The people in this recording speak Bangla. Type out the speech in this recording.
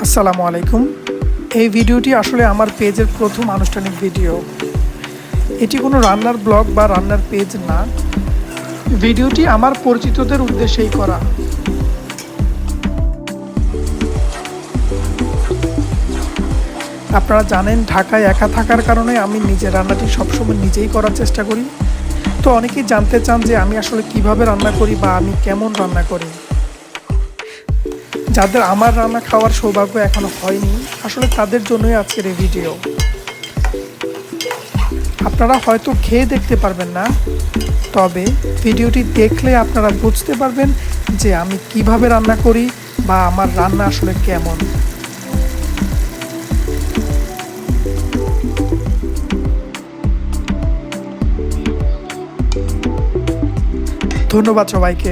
আসসালামু আলাইকুম। এই ভিডিওটি আসলে আমার পেজের প্রথম আনুষ্ঠানিক ভিডিও। এটি কোনো রান্নার ব্লগ বা রান্নার পেজ না। ভিডিওটি আমার পরিচিতদের উদ্দেশ্যেই করা। আপনারা জানেন, ঢাকায় একা থাকার কারণে আমি নিজের রান্নাটি সবসময় নিজেই করার চেষ্টা করি। তো অনেকেই জানতে চান যে আমি আসলে কিভাবে রান্না করি বা আমি কেমন রান্না করি। যাদের আমার রান্না খাওয়ার সৌভাগ্য এখনো হয়নি, আসলে তাদের জন্যই আজকের এই ভিডিও। আপনারা হয়তো খেয়ে দেখতে পারবেন না, তবে ভিডিওটি দেখলে আপনারা বুঝতে পারবেন যে আমি কিভাবে রান্না করি বা আমার রান্না আসলে কেমন। ধন্যবাদ সবাইকে।